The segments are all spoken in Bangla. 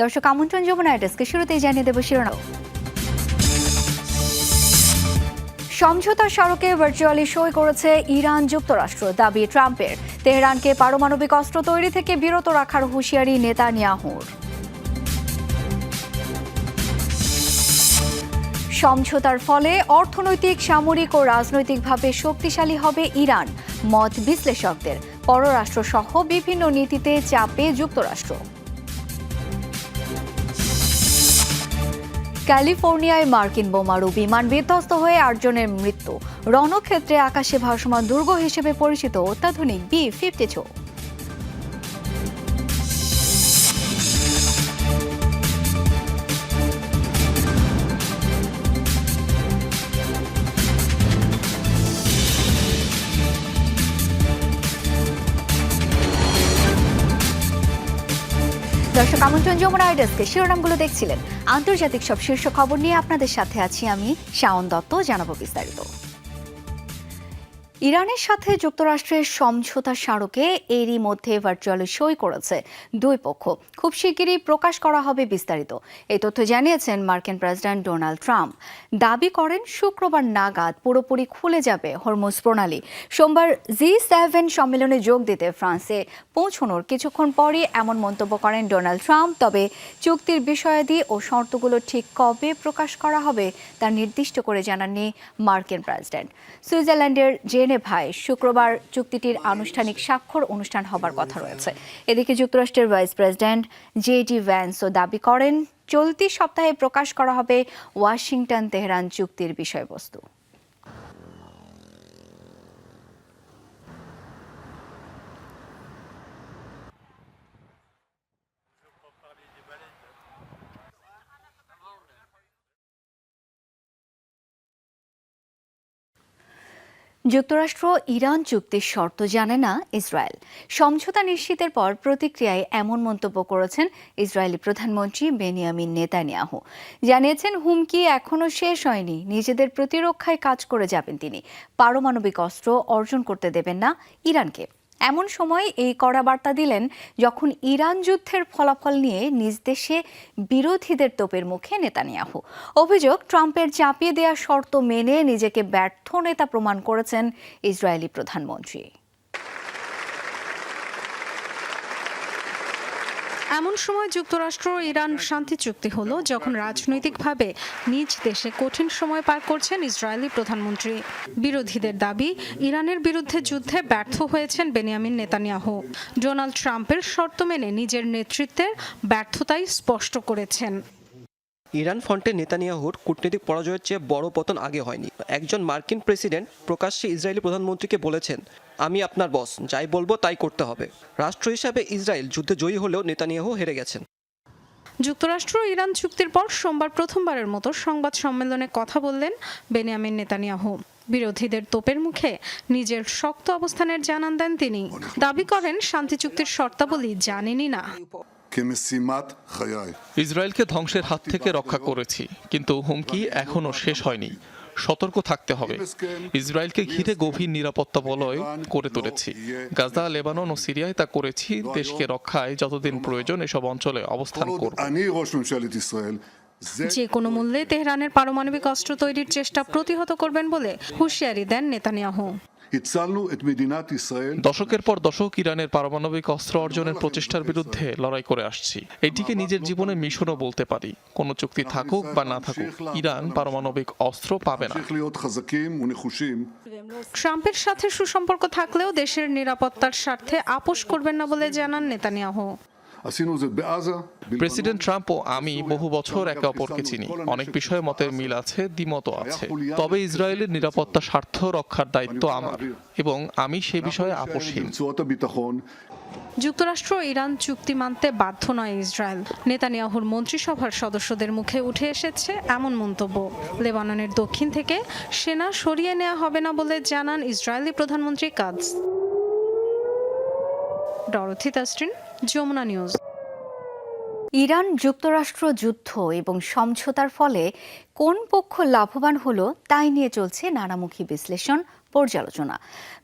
দর্শক আমন্ত্রণ যমুনা ডেস্কে শুরুতেই জানিয়ে দেব শিরোনাম। সমঝোতা স্মারকে ভার্চুয়ালি সই করেছে ইরান যুক্তরাষ্ট্র, দাবি ট্রাম্পের। তেহরানকে পারমাণবিক অস্ত্র তৈরি থেকে বিরত রাখার হুঁশিয়ারি নেতানিয়াহুর। সমঝোতার ফলে অর্থনৈতিক, সামরিক ও রাজনৈতিকভাবে শক্তিশালী হবে ইরান, মত বিশ্লেষকদের। পররাষ্ট্র সহ বিভিন্ন নীতিতে চাপে যুক্তরাষ্ট্র। ক্যালিফোর্নিয়ায় মার্কিন বোমারু বিমান বিধ্বস্ত হয়ে 8 জনের মৃত্যু। রণক্ষেত্রে আকাশে ভাসমান দুর্গ হিসেবে পরিচিত অত্যাধুনিক B-52। দর্শক আমন্ত্রণ যমুনা ডেস্কে শিরোনামগুলো দেখছিলেন। আন্তর্জাতিক সব শীর্ষ খবর নিয়ে আপনাদের সাথে আছি আমি শাওন দত্ত। জানাবো বিস্তারিত। ইরানের সাথে যুক্তরাষ্ট্রের সমঝোতা স্মারকে এরই মধ্যে ভার্চুয়ালি সই করেছে দুই পক্ষ। খুব শিগগিরই প্রকাশ করা হবে বিস্তারিত। এই তথ্য জানিয়েছেন মার্কিন প্রেসিডেন্ট ডোনাল্ড ট্রাম্প। দাবি করেন শুক্রবার নাগাদ পুরোপুরি খুলে যাবে হরমুজ প্রণালী। সোমবার G7 সম্মেলনে যোগ দিতে ফ্রান্সে পৌঁছানোর কিছুক্ষণ পরই এমন মন্তব্য করেন ডোনাল্ড ট্রাম্প। তবে চুক্তির বিষয়াদি ও শর্তগুলো ঠিক কবে প্রকাশ করা হবে তা নির্দিষ্ট করে জানাননি মার্কিন প্রেসিডেন্ট। সুইজারল্যান্ডের জেনেভায় শুক্রবার চুক্তিটির আনুষ্ঠানিক স্বাক্ষর অনুষ্ঠান হবার কথা রয়েছে। এদিকে যুক্তরাষ্ট্রের ভাইস প্রেসিডেন্ট JD ভ্যান্সও দাবি করেন চলতি সপ্তাহে প্রকাশ করা হবে ওয়াশিংটন তেহরান চুক্তির বিষয়বস্তু। যুক্তরাষ্ট্র ইরান চুক্তির শর্ত জানে না ইসরায়েল। সমঝোতা নিশ্চিতের পর প্রতিক্রিয়ায় এমন মন্তব্য করেছেন ইসরায়েলি প্রধানমন্ত্রী বেনিয়ামিন নেতানিয়াহু। জানিয়েছেন হুমকি এখনো শেষ হয়নি, নিজেদের প্রতিরক্ষায় কাজ করে যাবেন তিনি। পারমাণবিক অস্ত্র অর্জন করতে দেবেন না ইরানকে। এমন সময় এই কড়া বার্তা দিলেন যখন ইরান যুদ্ধের ফলাফল নিয়ে নিজ দেশে বিরোধীদের তোপের মুখে নেতানিয়াহু। অভিযোগ, ট্রাম্পের চাপিয়ে দেয়া শর্ত মেনে নিজেকে ব্যর্থ নেতা প্রমাণ করেছেন ইসরায়েলি প্রধানমন্ত্রী। এমন সময় যুক্তরাষ্ট্র ইরান শান্তি চুক্তি হলো যখন রাজনৈতিকভাবে নিজ দেশে কঠিন সময় পার করছেন ইসরায়েলি প্রধানমন্ত্রী। বিরোধীদের দাবি, ইরানের বিরুদ্ধে যুদ্ধে ব্যর্থ হয়েছেন বেনিয়ামিন নেতানিয়াহু। ডোনাল্ড ট্রাম্পের শর্ত মেনে নিজের নেতৃত্বের ব্যর্থতাই স্পষ্ট করেছেন। ইরান ফ্রন্টে নেতানিয়াহুর কূটনৈতিক পরাজয়ের চেয়ে বড় পতন আগে হয়নি। একজন মার্কিন প্রেসিডেন্ট প্রকাশ্যে ইসরায়েলি প্রধানমন্ত্রীকে বলেছেন, আমি আপনার বস, যাই বলবো তাই করতে হবে। রাষ্ট্র হিসাবে ইসরায়েল যুদ্ধে জয়ী হলেও নেতানিয়াহু হেরে গেছেন। যুক্তরাষ্ট্র ইরান চুক্তির পর সোমবার প্রথমবারের মতো সংবাদ সম্মেলনে কথা বললেন বেনিয়ামিন নেতানিয়াহু। বিরোধীদের তোপের মুখে নিজের শক্ত অবস্থানের জানান দেন তিনি। দাবি করেন শান্তি চুক্তির শর্তাবলী জানেনই না। ইসরায়েলকে ধ্বংসের হাত থেকে রক্ষা করেছি, কিন্তু হুমকি এখনো শেষ হয়নি। সতর্ক থাকতে হবে। ইসরায়েলকে ঘিরে গভীর নিরাপত্তা বলয় করে তুলেছি। গাজা, লেবানন ও সিরিয়ায় তা করেছি। দেশকে রক্ষায় যতদিন প্রয়োজন এসব অঞ্চলে অবস্থান করব। যে কোনো মূল্যে তেহরানের পারমাণবিক অস্ত্র তৈরির চেষ্টা প্রতিহত করবেন বলে হুঁশিয়ারি দেন নেতানিয়াহু। দশকের পর দশক ইরানের পারমাণবিক অস্ত্র অর্জনের প্রচেষ্টার বিরুদ্ধে লড়াই করে আসছি। এটিকে নিজের জীবনের মিশনও বলতে পারি। কোনো চুক্তি থাকুক বা না থাকুক, ইরান পারমাণবিক অস্ত্র পাবে না। ট্রাম্পের সাথে সুসম্পর্ক থাকলেও দেশের নিরাপত্তার স্বার্থে আপোষ করবেন না বলে জানান নেতানিয়াহু। প্রেসিডেন্ট ট্রাম্প ও আমি বহু বছর একে অপরকে চিনি। অনেক বিষয়ে মতের মিল আছে, দ্বিমতও আছে। তবে ইসরায়েলের নিরাপত্তা স্বার্থ রক্ষার দায়িত্ব আমার, এবং আমি সে বিষয়ে আপোষহীন। যুক্তরাষ্ট্র ইরান চুক্তি মানতে বাধ্য নয় ইসরায়েল। নেতানিয়াহুর মন্ত্রিসভার সদস্যদের মুখে উঠে এসেছে এমন মন্তব্য। লেবাননের দক্ষিণ থেকে সেনা সরিয়ে নেওয়া হবে না বলে জানান ইসরায়েলি প্রধানমন্ত্রী কাজ। Dorothy Tasrin, Jamuna News. Iran যুক্তরাষ্ট্র যুদ্ধ এবং সমঝোতার ফলে কোন পক্ষ লাভবান হলো তাই নিয়ে চলছে নানামুখী বিশ্লেষণ, পর্যালোচনা।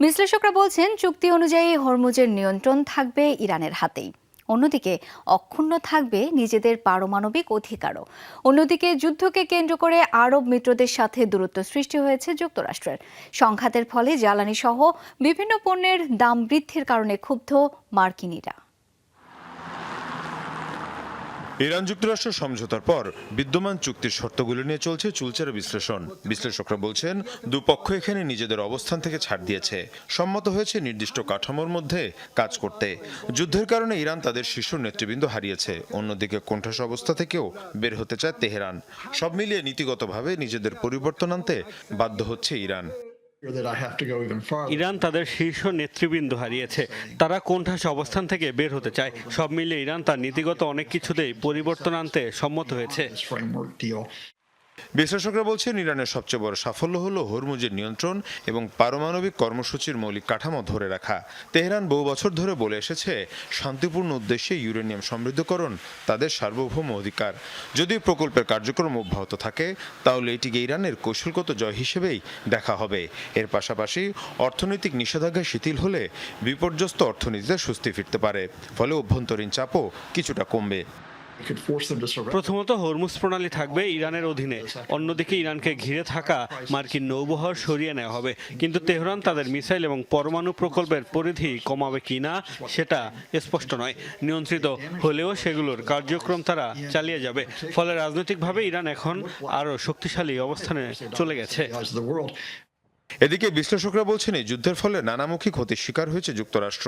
বিশ্লেষকরা বলছেন চুক্তি অনুযায়ী হরমুজের নিয়ন্ত্রণ থাকবে ইরানের হাতেই। অন্যদিকে অক্ষুণ্ণ থাকবে নিজেদের পারমাণবিক অধিকারও। অন্যদিকে যুদ্ধকে কেন্দ্র করে আরব মিত্রদের সাথে দূরত্ব সৃষ্টি হয়েছে যুক্তরাষ্ট্রের। সংঘাতের ফলে জ্বালানি সহ বিভিন্ন পণ্যের দাম বৃদ্ধির কারণে ক্ষুব্ধ মার্কিনিরা। ইরান যুক্তরাষ্ট্র সমঝোতার পর বিদ্যমান চুক্তির শর্তগুলো নিয়ে চলছে চুলচেরা বিশ্লেষণ। বিশ্লেষকরা বলছেন দুপক্ষ এখানে নিজেদের অবস্থান থেকে ছাড় দিয়েছে, সম্মত হয়েছে নির্দিষ্ট কাঠামোর মধ্যে কাজ করতে। যুদ্ধের কারণে ইরান তাদের শীর্ষ নেতৃবৃন্দ হারিয়েছে, অন্যদিকে কোণঠাসা অবস্থা থেকেও বের হতে চায় তেহরান। সব মিলিয়ে নীতিগতভাবে নিজেদের পরিবর্তন আনতে বাধ্য হচ্ছে ইরান। ইরান তাদের শীর্ষ নেতৃবৃন্দ হারিয়েছে, তারা কোণঠাসা অবস্থান থেকে বের হতে চায়। সব মিলিয়ে ইরান তার নীতিগত অনেক কিছুতেই পরিবর্তন আনতে সম্মত হয়েছে। বিশ্লেষকরা বলছেন ইরানের সবচেয়ে বড় সাফল্য হলো হরমুজের নিয়ন্ত্রণ এবং পারমাণবিক কর্মসূচির মৌলিক কাঠামো ধরে রাখা। তেহরান বহু বছর ধরে বলে এসেছে শান্তিপূর্ণ উদ্দেশ্যে ইউরেনিয়াম সমৃদ্ধকরণ তাদের সার্বভৌম অধিকার। যদি প্রকল্পের কার্যক্রম অব্যাহত থাকে তাহলে এটিকে ইরানের কৌশলগত জয় হিসেবেই দেখা হবে। এর পাশাপাশি অর্থনৈতিক নিষেধাজ্ঞা শিথিল হলে বিপর্যস্ত অর্থনীতিতে স্বস্তি ফিরতে পারে, ফলে অভ্যন্তরীণ চাপও কিছুটা কমবে। প্রথমত হরমুজ প্রণালী থাকবে ইরানের অধীনে, অন্যদিকে ইরানকে ঘিরে থাকা মার্কিন নৌবহর সরিয়ে নেওয়া হবে। কিন্তু তেহরান তাদের মিসাইল এবং পরমাণু প্রকল্পের পরিধি কমাবে কিনা সেটা স্পষ্ট নয়। নিয়ন্ত্রিত হলেও সেগুলোর কার্যক্রম তারা চালিয়ে যাবে। ফলে রাজনৈতিকভাবে ইরান এখন আরও শক্তিশালী অবস্থানে চলে গেছে। এদিকে বিশ্লেষকরা বলছেন এই যুদ্ধের ফলে নানামুখী ক্ষতির শিকার হয়েছে যুক্তরাষ্ট্র।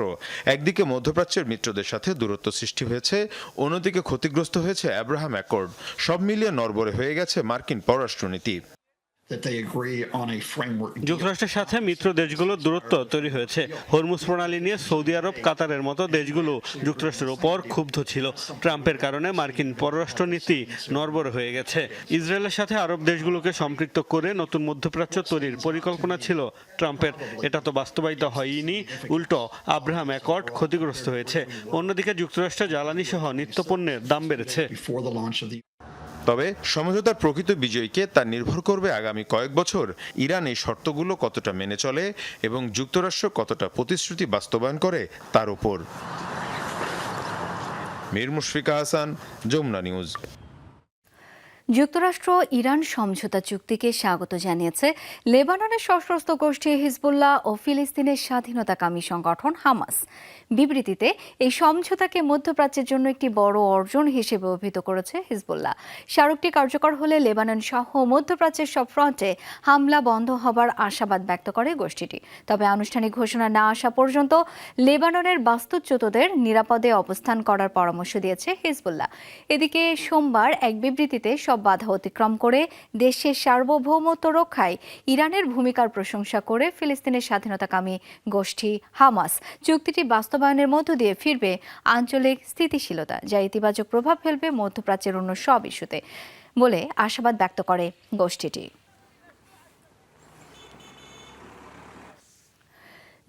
একদিকে মধ্যপ্রাচ্যের মিত্রদের সাথে দূরত্ব সৃষ্টি হয়েছে, অন্যদিকে ক্ষতিগ্রস্ত হয়েছে আব্রাহাম অ্যাকর্ড। সব মিলিয়ে নড়বড়ে হয়ে গেছে মার্কিন পররাষ্ট্রনীতি। যুক্তরাষ্ট্রের সাথে মিত্র দেশগুলোর দূরত্ব তৈরি হয়েছে। হরমুজ প্রণালী নিয়ে সৌদি আরব, কাতারের মতো দেশগুলো যুক্তরাষ্ট্রের ওপর ক্ষুব্ধ ছিল। ট্রাম্পের কারণে মার্কিন পররাষ্ট্রনীতি নড়বড়ে হয়ে গেছে। ইসরায়েলের সাথে আরব দেশগুলোকে সম্পৃক্ত করে নতুন মধ্যপ্রাচ্য তৈরির পরিকল্পনা ছিল ট্রাম্পের, এটা তো বাস্তবায়িত হয়নি, উল্টো আব্রাহাম অ্যাকর্ড ক্ষতিগ্রস্ত হয়েছে। অন্যদিকে যুক্তরাষ্ট্রের জ্বালানি সহ নিত্যপণ্যের দাম বেড়েছে। তবে সমঝোতার প্রকৃত বিজয়ীকে তা নির্ভর করবে আগামী কয়েক বছর ইরান এই শর্তগুলো কতটা মেনে চলে এবং যুক্তরাষ্ট্র কতটা প্রতিশ্রুতি বাস্তবায়ন করে তার উপর। মীর মুশফিকা হাসান, যমুনা নিউজ। যুক্তরাষ্ট্র ইরান সমঝোতা চুক্তিকে স্বাগত জানিয়েছে লেবাননের সশস্ত্র গোষ্ঠী হিজবুল্লাহ ও ফিলিস্তিনের স্বাধীনতাকামী সংগঠন হামাস। বিবৃতিতে এই সমঝোতাকে মধ্যপ্রাচ্যের জন্য একটি বড় অর্জন হিসেবে অভিহিত করেছে হিজবুল্লাহ। স্মারকটি কার্যকর হলে লেবানন সহ মধ্যপ্রাচ্যের সব ফ্রন্টে হামলা বন্ধ হবার আশাবাদ ব্যক্ত করে গোষ্ঠীটি। তবে আনুষ্ঠানিক ঘোষণা না আসা পর্যন্ত লেবাননের বাস্তুচ্যুতদের নিরাপদে অবস্থান করার পরামর্শ দিয়েছে হিজবুল্লাহ। এদিকে সোমবার এক বিবৃতিতে বাধা অতিক্রম করে দেশের সার্বভৌমত্ব রক্ষায় ইরানের ভূমিকার প্রশংসা করে ফিলিস্তিনের স্বাধীনতাকামী গোষ্ঠী হামাস চুক্তিটি বাস্তবায়নের মধ্য দিয়ে ফিরবে আঞ্চলিক স্থিতিশীলতা, যা ইতিবাচক প্রভাব ফেলবে মধ্যপ্রাচ্যের অন্য সব ইস্যুতে বলে আশাবাদ ব্যক্ত করে গোষ্ঠীটি।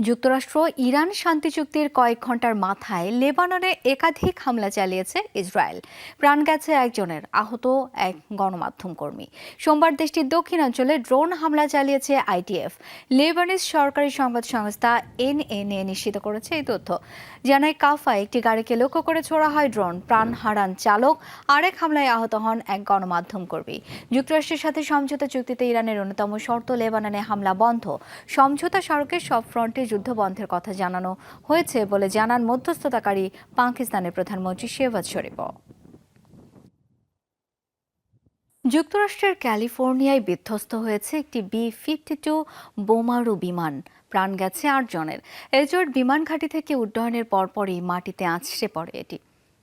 যুক্তরাষ্ট্র ইরান শান্তি চুক্তির কয়েক ঘন্টার মাথায় লেবাননে একাধিক হামলা চালিয়েছে ইসরায়েল। প্রাণ গেছে একজনের, আহত এক গণমাধ্যম কর্মী। সোমবার দেশটির দক্ষিণাঞ্চলে ড্রোন হামলা চালিয়েছে আইডিএফ। লেবানিজ সরকারি সংবাদ সংস্থা এনএনএ নিশ্চিত করেছে এই তথ্য। জানায় কাফায় একটি গাড়িকে লক্ষ্য করে ছোড়া হয় ড্রোন, প্রাণ হারান চালক, আরেক হামলায় আহত হন এক গণমাধ্যম কর্মী। যুক্তরাষ্ট্রের সাথে সমঝোতা চুক্তিতে ইরানের অন্যতম শর্ত লেবাননে হামলা বন্ধ। সমঝোতা স্মারকে সব ফ্রন্টে যুদ্ধ বন্ধের কথা জানানো হয়েছে বলে জানান মধ্যস্থতাকারী পাকিস্তানের প্রধানমন্ত্রী শেহবাজ শরীফ। যুক্তরাষ্ট্রের ক্যালিফোর্নিয়ায় বিধ্বস্ত হয়েছে একটি B-52 বোমারু বিমান। প্রাণ গেছে 8 জনের। এজর্ট বিমান ঘাঁটি থেকে উড্ডয়নের পরপরই মাটিতে আছড়ে পড়ে এটি।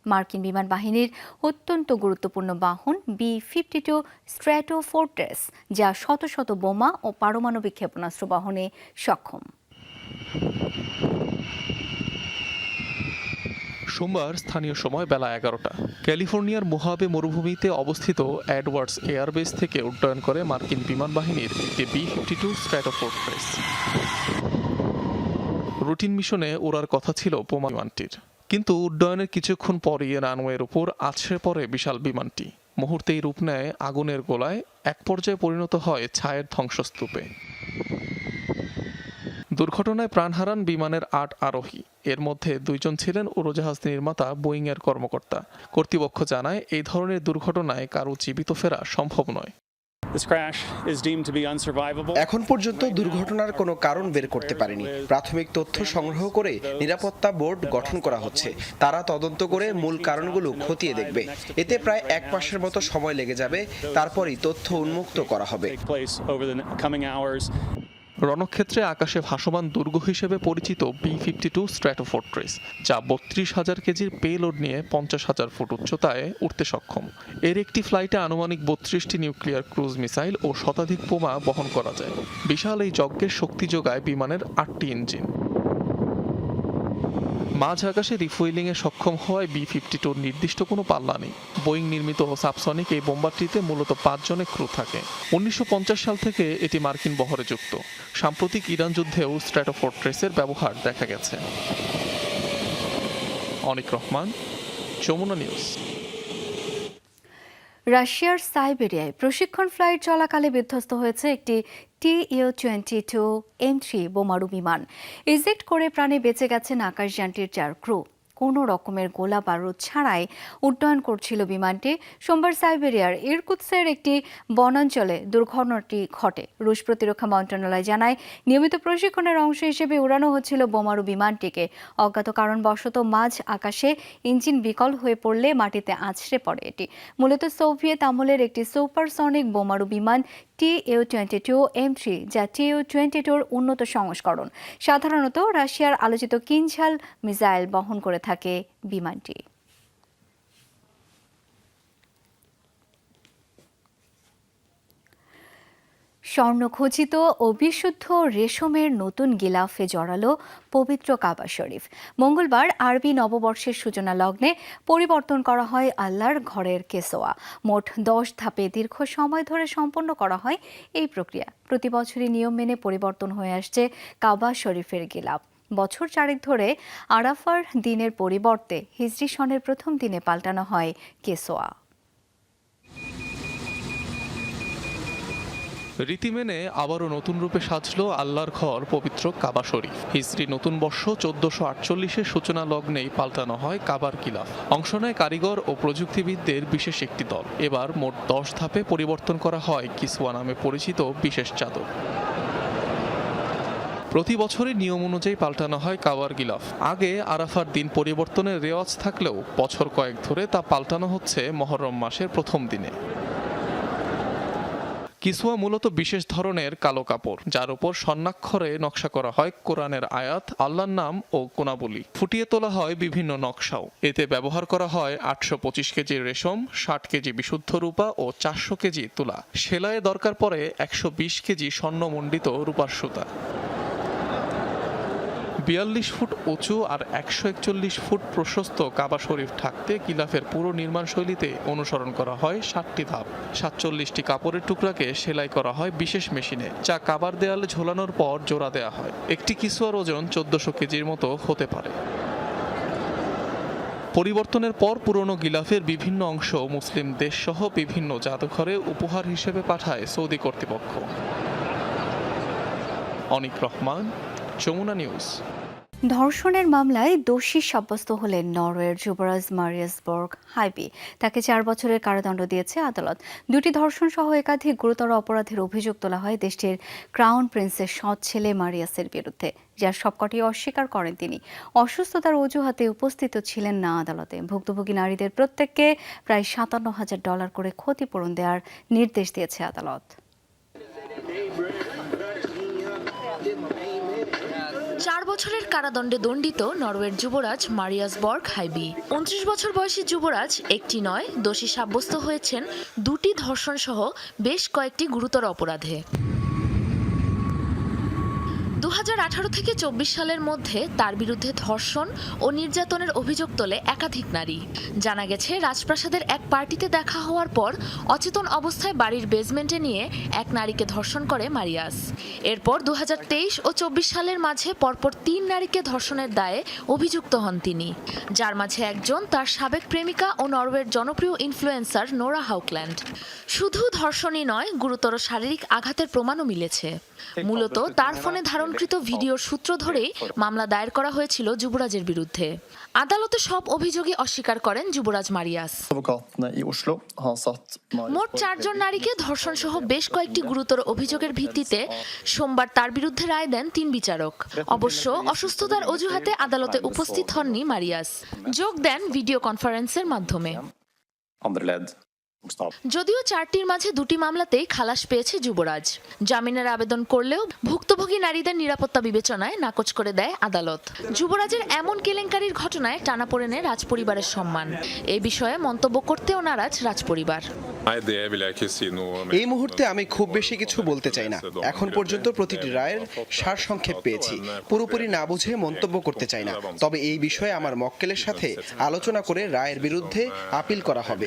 মার্কিন বিমান বাহিনীর অত্যন্ত গুরুত্বপূর্ণ বাহন B-52 স্ট্র্যাটোফোর্ট্রেস, যা শত শত বোমা ও পারমাণবিক ক্ষেপণাস্ত্র বহনে সক্ষম। সোমবার স্থানীয় সময় বেলা 11টা ক্যালিফোর্নিয়ার মোহাবে মরুভূমিতে অবস্থিত এডওয়ার্ডস এয়ারবেস থেকে উড্ডয়ন করে মার্কিন বিমান বাহিনীর একটি B-52 স্ট্র্যাটোফোর্ট্রেস। রুটিন মিশনে ওড়ার কথা ছিল বোমা বিমানটির, কিন্তু উড্ডয়নের কিছুক্ষণ পরই রানওয়ের উপর আছড়ে পড়ে বিশাল বিমানটি। মুহূর্তেই রূপ নেয় আগুনের গোলায়, এক পর্যায়ে পরিণত হয় ছায়ের ধ্বংসস্তূপে। দুর্ঘটনায় প্রাণ হারান বিমানের 8 আরোহী। এর মধ্যে 2 জন ছিলেন উড়োজাহাজ নির্মাতা বোয়িং এর কর্মকর্তা। কর্তৃপক্ষ জানায় এই ধরনের দুর্ঘটনায় কারো জীবিত ফেরা সম্ভব নয়। এখন পর্যন্ত দুর্ঘটনার কোনো কারণ বের করতে পারেনি। প্রাথমিক তথ্য সংগ্রহ করে নিরাপত্তা বোর্ড গঠন করা হচ্ছে। তারা তদন্ত করে মূল কারণগুলো খতিয়ে দেখবে। এতে প্রায় 1 মাসের মতো সময় লেগে যাবে, তারপরই তথ্য উন্মুক্ত করা হবে। রণক্ষেত্রে আকাশে ভাসমান দুর্গ হিসেবে পরিচিত B-52 স্ট্র্যাটোফোর্ট্রেস, যা 32,000 কেজির পেলোড নিয়ে 50,000 ফুট উচ্চতায় উঠতে সক্ষম। এর একটি ফ্লাইটে আনুমানিক 32টি নিউক্লিয়ার ক্রুজ মিসাইল ও শতাধিক বোমা বহন করা যায়। বিশাল এই যজ্ঞের শক্তি যোগায় বিমানের 8টি ইঞ্জিন। মাঝ আকাশে রিফুয়েলিংয়ে সক্ষম হওয়ায় B-52 নির্দিষ্ট কোনো পাল্লা নেই। বোয়িং নির্মিত সাবসনিক এই বোম্বারটিতে মূলত 5 জনের ক্রু থাকে। 1950 সাল থেকে এটি মার্কিন বহরে যুক্ত। সাম্প্রতিক ইরান যুদ্ধেও স্ট্র্যাটোফোর্ট্রেসের ব্যবহার দেখা গেছে। অনিক রহমান, যমুনা নিউজ। রাশিয়ার সাইবেরিয়ায় প্রশিক্ষণ ফ্লাইট চলাকালে বিধ্বস্ত হয়েছে একটি Tu-22 M3 বোমারু বিমান। ইজেক্ট করে প্রাণে বেঁচে গেছেন আকাশযানটির 4 ক্রু। কোনো রকমের গোলা বারুদ ছাড়াই উড্ডয়ন করছিল বিমানটি। সোমবার সাইবেরিয়ার ইরকুৎস্কের একটি বনাঞ্চলে দুর্ঘটনাটি ঘটে। রুশ প্রতিরক্ষা মন্ত্রণালয় জানায়, নিয়মিত প্রশিক্ষণের অংশ হিসেবে উড়ানো হচ্ছিল বোমারু বিমানটিকে। অজ্ঞাত কারণবশত মাঝ আকাশে ইঞ্জিন বিকল হয়ে পড়লে মাটিতে আছড়ে পড়ে এটি। মূলত সোভিয়েত আমলের একটি সুপারসনিক বোমারু বিমান Tu-22 M3, যা Tu-22-র উন্নত সংস্করণ। সাধারণত রাশিয়ার আলোচিত কিনঝাল মিসাইল বহন করে থাকে বিমানটি। স্বর্ণখচিত ও বিশুদ্ধ রেশমের নতুন গিলাফে জড়ালো পবিত্র কাবা শরীফ। মঙ্গলবার আরবি নববর্ষের সূচনা লগ্নে পরিবর্তন করা হয় আল্লাহর ঘরের কেসোয়া। মোট 10 ধাপে দীর্ঘ সময় ধরে সম্পন্ন করা হয় এই প্রক্রিয়া। প্রতি বছরই নিয়ম মেনে পরিবর্তন হয়ে আসছে কাবা শরীফের গিলাফ। বছর 4 ধরে আরাফার দিনের পরিবর্তে হিজরি সনের প্রথম দিনে পাল্টানো হয় কেসোয়া। রীতি মেনে আবারও নতুন রূপে সাজলো আল্লাহর ঘর পবিত্র কাবা শরীফ। হিজরি নতুন বর্ষ 1448-এর সূচনা লগ্নেই পাল্টানো হয় কাবার গিলাফ। অংশ নেয় কারিগর ও প্রযুক্তিবিদদের বিশেষ একটি দল। এবার মোট 10 ধাপে পরিবর্তন করা হয় কিসওয়া নামে পরিচিত বিশেষ চাদর। প্রতি বছরই নিয়ম অনুযায়ী পাল্টানো হয় কাবার গিলাফ। আগে আরাফার দিন পরিবর্তনের রেওয়াজ থাকলেও বছর কয়েক ধরে তা পাল্টানো হচ্ছে মুহররম মাসের প্রথম দিনে। কিসওয়া মূলত বিশেষ ধরনের কালো কাপড়, যার উপর স্বর্ণাক্ষরে নকশা করা হয় কোরআনের আয়াত, আল্লাহর নাম ও গুণাবলী। ফুটিয়ে তোলা হয় বিভিন্ন নকশাও। এতে ব্যবহার করা হয় 825 কেজি রেশম, 60 কেজি বিশুদ্ধ রূপা ও 400 কেজি তুলা। সেলাইয়ে দরকার পড়ে 120 কেজি স্বর্ণমণ্ডিত রূপার সুতা। 42 ফুট উঁচু আর 141 ফুট প্রশস্ত কাবা শরীফ ঢাকতে গিলাফের পুরো নির্মাণ শৈলীতে অনুসরণ করা হয় 7টি ধাপ। 47টি কাপড়ের টুকরাকে সেলাই করা হয় বিশেষ মেশিনে, যা কাবার দেয়ালে ঝোলানোর পর জোড়া দেয়া হয়। একটি কিসওয়ার ওজন 1400 কেজির মতো হতে পারে। পরিবর্তনের পর পুরনো গিলাফের বিভিন্ন অংশ মুসলিম দেশসহ বিভিন্ন জাদুঘরে উপহার হিসেবে পাঠায় সৌদি কর্তৃপক্ষ। অনিক রহমান, যমুনা নিউজ। ধর্ষণের মামলায় দোষী সাব্যস্ত হলেন নরওয়ের যুবরাজ মারিয়াস বর্গ হাইবি। তাকে 4 বছরের কারাদণ্ড দিয়েছে আদালত। 2টি ধর্ষণ সহ একাধিক গুরুতর অপরাধের অভিযোগ তোলা হয় দেশটির ক্রাউন প্রিন্সের সৎ ছেলে মারিয়াসের বিরুদ্ধে, যার সবকটি অস্বীকার করেন তিনি। অসুস্থতার অজুহাতে উপস্থিত ছিলেন না আদালতে। ভুক্তভোগী নারীদের প্রত্যেককে প্রায় $57,000 করে ক্ষতিপূরণ দেওয়ার নির্দেশ দিয়েছে আদালত। 4 বছরের কারাদণ্ডে দণ্ডিত নরওয়ের যুবরাজ মারিয়াস বর্গ হাইবি। 29 বছর বয়সী যুবরাজ একটি নয়, দোষী সাব্যস্ত হয়েছেন 2টি ধর্ষণ সহ বেশ কয়েকটি গুরুতর অপরাধে। 2018 থেকে 24 সালের মধ্যে তার বিরুদ্ধে ধর্ষণ ও নির্যাতনের অভিযোগ তোলে একাধিক নারী। জানা গেছে, রাজপ্রাসাদের এক পার্টিতে দেখা হওয়ার পর অচেতন অবস্থায় বাড়ির বেসমেন্টে নিয়ে এক নারীকে ধর্ষণ করে মারিয়াস। এরপর 2023 ও 24 সালের মাঝে পরপর 3 নারীকে ধর্ষণের দায়ে অভিযুক্ত হন তিনি, যার মাঝে একজন তার সাবেক প্রেমিকা ও নরওয়ের জনপ্রিয় ইনফ্লুয়েন্সার নোরা হাউকল্যান্ড। শুধু ধর্ষণই নয়, গুরুতর শারীরিক আঘাতের প্রমাণও মিলেছে। মূলত তার ফোনে ধারণকৃত ধারণকৃত ভিডিওর সূত্র ধরেই মামলা দায়ের করা হয়েছিল যুবরাজের বিরুদ্ধে। আদালতে সব অভিযোগই অস্বীকার করেন যুবরাজ মারিয়াস। মোট 4 জন নারীকে ধর্ষণ সহ বেশ কয়েকটি গুরুতর অভিযোগের ভিত্তিতে সোমবার তার বিরুদ্ধে রায় দেন 3 বিচারক। অবশ্য অসুস্থতার অজুহাতে আদালতে উপস্থিত হননি মারিয়াস, যোগ দেন ভিডিও কনফারেন্সের মাধ্যমে। যদিও 4টির মাঝে 2টি মামলাতেই খালাস পেয়েছে যুবরাজ। জামিনের আবেদন করলেও ভুক্তভোগী নারীদের নিরাপত্তা বিবেচনায় নাকচ করে দেয় আদালত। যুবরাজের এমন কেলেঙ্কারির ঘটনায় টানাপোড়েনে রাজপরিবারের সম্মান। এই বিষয়ে মন্তব্য করতেও নারাজ রাজপরিবার। এই মুহূর্তে আমি খুব বেশি কিছু বলতে চাই না। এখন পর্যন্ত প্রতিটি রায়ের সারসংক্ষেপ পেয়েছি। পুরোপুরি না বুঝে মন্তব্য করতে চাই না। তবে এই বিষয়ে আমার মক্কেলের সাথে আলোচনা করে রায়ের বিরুদ্ধে আপিল করা হবে।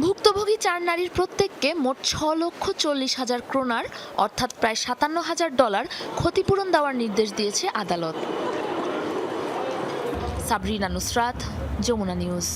ভুক্তভোগী 4 নারীর প্রত্যেককে মোট 6,40,000 ক্রোনার অর্থাৎ প্রায় $57,000 ক্ষতিপূরণ দেওয়ার নির্দেশ দিয়েছে আদালত। সাবরিনা নুসরাত, যমুনা নিউজ।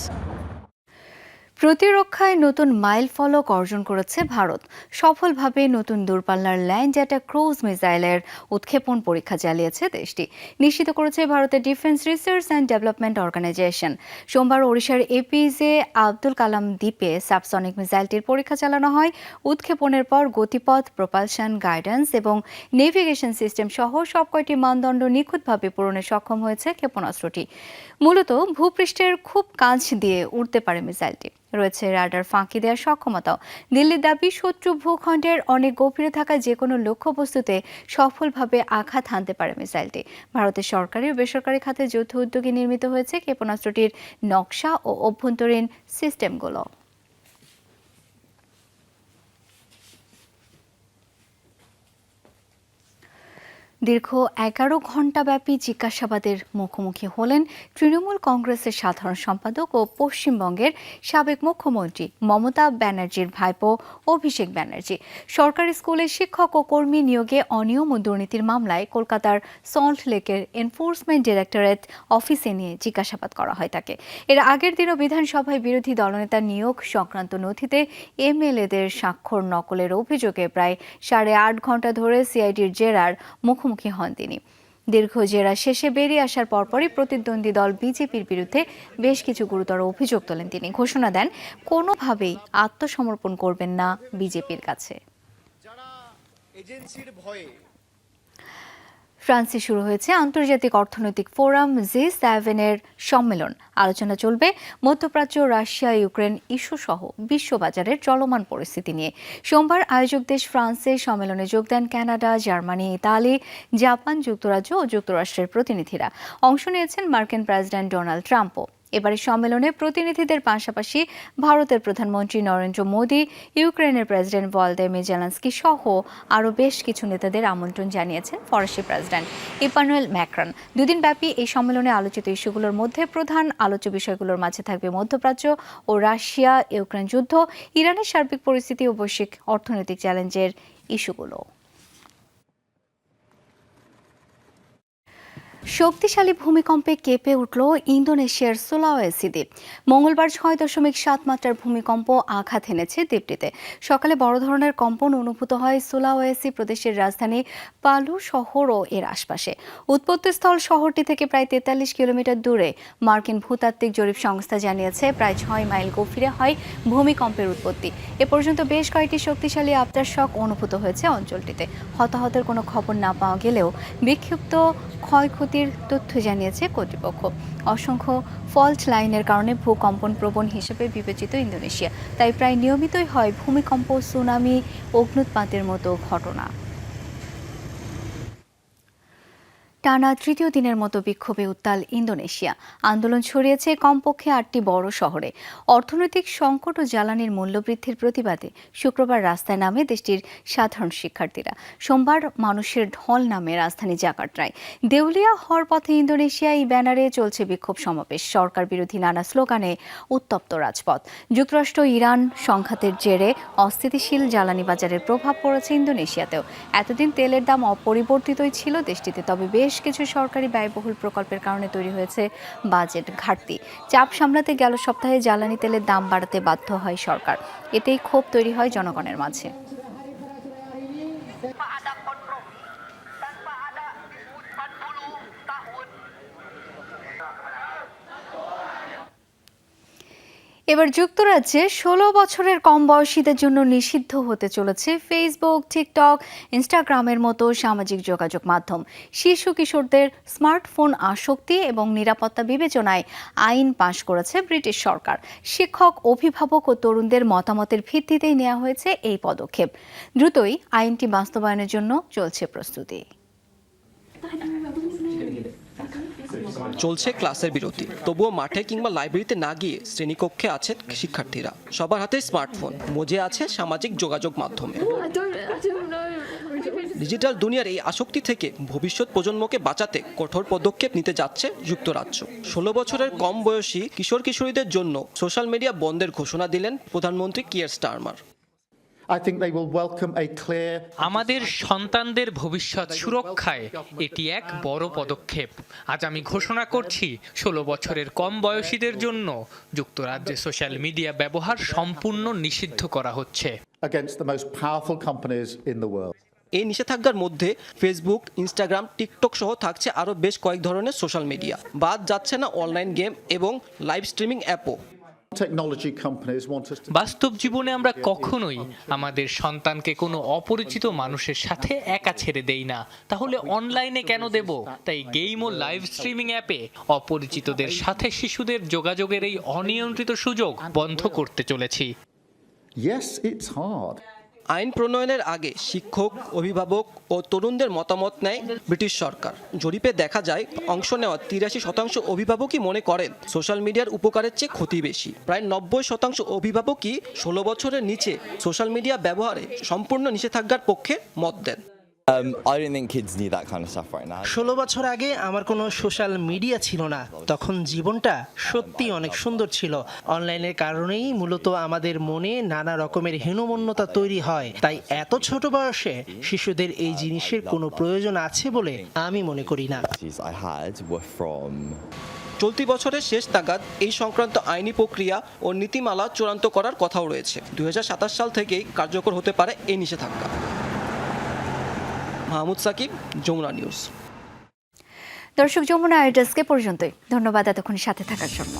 প্রতিরক্ষায় নতুন মাইল ফলক অর্জন করেছে ভারত। সফলভাবে নতুন দূরপাল্লার ল্যান্ড অ্যাটাক ক্রুজ মিসাইলের উৎক্ষেপণ পরীক্ষা চালিয়েছে দেশটি, নিশ্চিত করেছে ভারতের Defence Research and Development Organisation. সোমবার ওড়িশার এপিজে আব্দুল কালাম দ্বীপে সাবসনিক মিসাইলটির পরীক্ষা চালানো হয়। উৎক্ষেপণের পর গতিপথ, প্রপালশন, গাইডেন্স এবং নেভিগেশন সিস্টেম সহ সবকয়টি মানদণ্ড নিখুঁতভাবে পূরণে সক্ষম হয়েছে ক্ষেপণাস্ত্রটি। মূলত ভূপৃষ্ঠের খুব কাছ দিয়ে উড়তে পারে মিসাইলটি। রয়েছে রাডার ফাঁকি দেওয়ার সক্ষমতাও। দিল্লির দাবি, শত্রু ভূখণ্ডের অনেক গভীরে থাকা যে কোনো লক্ষ্যবস্তুতে সফলভাবে আঘাত হানতে পারে মিসাইলটি। ভারতের সরকারি ও বেসরকারি খাতে যৌথ উদ্যোগে নির্মিত হয়েছে ক্ষেপণাস্ত্রটির নকশা ও অভ্যন্তরীণ সিস্টেমগুলো। দীর্ঘ 11 ঘণ্টাব্যাপী জিজ্ঞাসাবাদের মুখোমুখি হলেন তৃণমূল কংগ্রেসের সাধারণ সম্পাদক ও পশ্চিমবঙ্গের সাবেক মুখ্যমন্ত্রী মমতা ব্যানার্জির ভাইপো অভিষেক ব্যানার্জি। সরকারি স্কুলে শিক্ষক ও কর্মী নিয়োগে অনিয়ম ও দুর্নীতির মামলায় কলকাতার সল্ট লেকের এনফোর্সমেন্ট ডিরেক্টরেট অফিসে নিয়ে জিজ্ঞাসাবাদ করা হয় তাকে। এর আগের দিনও বিধানসভায় বিরোধী দলনেতা নিয়োগ সংক্রান্ত নথিতে এমএলএদের স্বাক্ষর নকলের অভিযোগে প্রায় 8.5 ঘণ্টা ধরে সিআইডির জেরার মুখোমুখি হন তিনি। দীর্ঘ জেরা শেষে বেরিয়ে আসার পরপরই প্রতিদ্বন্দ্বী দল বিজেপির বিরুদ্ধে বেশ কিছু গুরুতর অভিযোগ তোলেন তিনি। ঘোষণা দেন কোনোভাবেই আত্মসমর্পণ করবেন না বিজেপির কাছে। ফ্রান্সে শুরু হয়েছে আন্তর্জাতিক অর্থনৈতিক ফোরাম G7-এর সম্মেলন। আলোচনা চলবে মধ্যপ্রাচ্য, রাশিয়া, ইউক্রেন ইস্যু সহ বিশ্ববাজারের চলমান পরিস্থিতি নিয়ে। সোমবার আয়োজক দেশ ফ্রান্সে সম্মেলনে যোগ দেন কানাডা, জার্মানি, ইতালি, জাপান, যুক্তরাজ্য ও যুক্তরাষ্ট্রের প্রতিনিধিরা। অংশ নিয়েছেন মার্কিন প্রেসিডেন্ট ডোনাল্ড ট্রাম্পও। এবারের সম্মেলনে প্রতিনিধিদের পাশাপাশি ভারতের প্রধানমন্ত্রী নরেন্দ্র মোদী, ইউক্রেনের প্রেসিডেন্ট ভলোদিমির জেলেনস্কি সহ আরও বেশ কিছু নেতাদের আমন্ত্রণ জানিয়েছেন ফরাসি প্রেসিডেন্ট ইমানুয়েল ম্যাক্রন। 2 দিনব্যাপী এই সম্মেলনে আলোচিত ইস্যুগুলোর মধ্যে প্রধান আলোচ্য বিষয়গুলোর মাঝে থাকবে মধ্যপ্রাচ্য ও রাশিয়া ইউক্রেন যুদ্ধ, ইরানের সার্বিক পরিস্থিতি ও বৈশ্বিক অর্থনৈতিক চ্যালেঞ্জের ইস্যুগুলো। শক্তিশালী ভূমিকম্পে কেঁপে উঠল ইন্দোনেশিয়ার সুলাওয়েসি দ্বীপ। মঙ্গলবার 6.7 মাত্রার ভূমিকম্প আঘাত এনেছে দ্বীপটিতে। সকালে বড় ধরনের কম্পন অনুভূত হয় সুলাওয়েসি প্রদেশের রাজধানী পালু শহর ও এর আশপাশে। উৎপত্তিস্থল শহরটি থেকে প্রায় 43 কিলোমিটার দূরে। মার্কিন ভূতাত্ত্বিক জরিপ সংস্থা জানিয়েছে প্রায় 6 মাইল গভীরে হয় ভূমিকম্পের উৎপত্তি। এ পর্যন্ত বেশ কয়েকটি শক্তিশালী আফটারশক অনুভূত হয়েছে অঞ্চলটিতে। হতাহতের কোনো খবর না পাওয়া গেলেও বিক্ষিপ্ত ক্ষয়ক্ষতির তথ্য জানিয়েছে কর্তৃপক্ষ। অসংখ্য ফল্ট লাইনের কারণে ভূকম্পন প্রবণ হিসেবে বিবেচিত ইন্দোনেশিয়া, তাই প্রায় নিয়মিতই হয় ভূমিকম্প, সুনামি, অগ্ন্যুৎপাতের মতো ঘটনা। টানা 3য় দিনের মতো বিক্ষোভে উত্তাল ইন্দোনেশিয়া। আন্দোলন ছড়িয়েছে কমপক্ষে 8টি বড় শহরে। অর্থনৈতিক সংকট ও জ্বালানির মূল্যবৃদ্ধির প্রতিবাদে শুক্রবার রাস্তায় নামে দেশটির সাধারণ শিক্ষার্থীরা। সোমবার মানুষের ঢল নামে রাজধানী জাকার্তায়। দেউলিয়া হওয়ার পথে ইন্দোনেশিয়া এই ব্যানারে চলছে বিক্ষোভ সমাবেশ। সরকার বিরোধী নানা স্লোগানে উত্তপ্ত রাজপথ। যুক্তরাষ্ট্র ইরান সংঘাতের জেরে অস্থিতিশীল জ্বালানি বাজারের প্রভাব পড়েছে ইন্দোনেশিয়াতেও। এতদিন তেলের দাম অপরিবর্তিতই ছিল দেশটিতে, তবে বেশ কিছু সরকারি ব্যয়বহুল প্রকল্পের কারণে তৈরি হয়েছে বাজেট ঘাটতি। চাপ সামলাতে গেল সপ্তাহে জ্বালানি তেলের দাম বাড়াতে বাধ্য হয় সরকার। এতেই ক্ষোভ তৈরি হয় জনগণের মাঝে। এবার যুক্তরাজ্যে ১৬ বছরের কম বয়সীদের জন্য নিষিদ্ধ হতে চলেছে ফেসবুক, টিকটক, ইনস্টাগ্রামের মতো সামাজিক যোগাযোগ মাধ্যম। শিশু কিশোরদের স্মার্টফোন আসক্তি এবং নিরাপত্তা বিবেচনায় আইন পাশ করেছে ব্রিটিশ সরকার। শিক্ষক, অভিভাবক ও তরুণদের মতামতের ভিত্তিতেই নেওয়া হয়েছে এই পদক্ষেপ। দ্রুতই আইনটি বাস্তবায়নের জন্য চলছে প্রস্তুতি। চলছে ক্লাসের বিরতি, তবুও মাঠে কিংবা লাইব্রেরিতে না গিয়ে শ্রেণীকক্ষে আছেন শিক্ষার্থীরা। সবার হাতে স্মার্টফোন, মজে আছে সামাজিক যোগাযোগ মাধ্যমে। ডিজিটাল দুনিয়ার এই আসক্তি থেকে ভবিষ্যৎ প্রজন্মকে বাঁচাতে কঠোর পদক্ষেপ নিতে যাচ্ছে যুক্তরাজ্য। ১৬ বছরের কম বয়সী কিশোর কিশোরীদের জন্য সোশ্যাল মিডিয়া বন্ধের ঘোষণা দিলেন প্রধানমন্ত্রী কিয়ার স্টারমার। আমাদের সন্তানদের ভবিষ্যৎ সুরক্ষায় এটি এক বড় পদক্ষেপ। আজ আমি ঘোষণা করছি ১৬ বছরের কম বয়সীদের জন্য যুক্তরাজ্যে সোশ্যাল মিডিয়া ব্যবহার সম্পূর্ণ নিষিদ্ধ করা হচ্ছে। এই নিষেধাজ্ঞার মধ্যে ফেসবুক, ইনস্টাগ্রাম, টিকটক সহ থাকছে আরও বেশ কয়েক ধরনের সোশ্যাল মিডিয়া। বাদ যাচ্ছে না অনলাইন গেম এবং লাইভ স্ট্রিমিং অ্যাপও। বাস্তব জীবনে আমরা কখনোই আমাদের সন্তানকে কোনো অপরিচিত মানুষের সাথে একা ছেড়ে দেই না, তাহলে অনলাইনে কেন দেব? তাই গেম ও লাইভ স্ট্রিমিং অ্যাপে অপরিচিতদের সাথে শিশুদের যোগাযোগের এই অনিয়ন্ত্রিত সুযোগ বন্ধ করতে চলেছি। আইন প্রণয়নের আগে শিক্ষক, অভিভাবক ও তরুণদের মতামত নেয় ব্রিটিশ সরকার। জরিপে দেখা যায় অংশ নেওয়া ৮৩% অভিভাবকই মনে করেন সোশ্যাল মিডিয়ার উপকারের চেয়ে ক্ষতি বেশি। প্রায় ৯০% অভিভাবকই ১৬ বছরের নিচে সোশ্যাল মিডিয়া ব্যবহারে সম্পূর্ণ নিষেধাজ্ঞার পক্ষে মত দেন। ১৬ বছর আগে আমার কোনো সোশ্যাল মিডিয়া ছিল না, তখন জীবনটা সত্যি অনেক সুন্দর ছিল। অনলাইনের কারণেই মূলত আমাদের মনে নানা রকমের হীনমন্যতা তৈরি হয়। তাই এত ছোট বয়সে শিশুদের এই জিনিসের কোনো প্রয়োজন আছে বলে আমি মনে করি না। চলতি বছরের শেষ নাগাদ এই সংক্রান্ত আইনি প্রক্রিয়া ও নীতিমালা চূড়ান্ত করার কথাও রয়েছে। ২০২৭ সাল থেকেই কার্যকর হতে পারে এই নিষেধাজ্ঞা। মাহমুদ সাকিব, যমুনা নিউজ। দর্শক, যমুনা ডেস্কে পর্যন্তই। ধন্যবাদ এতক্ষণ সাথে থাকার জন্য।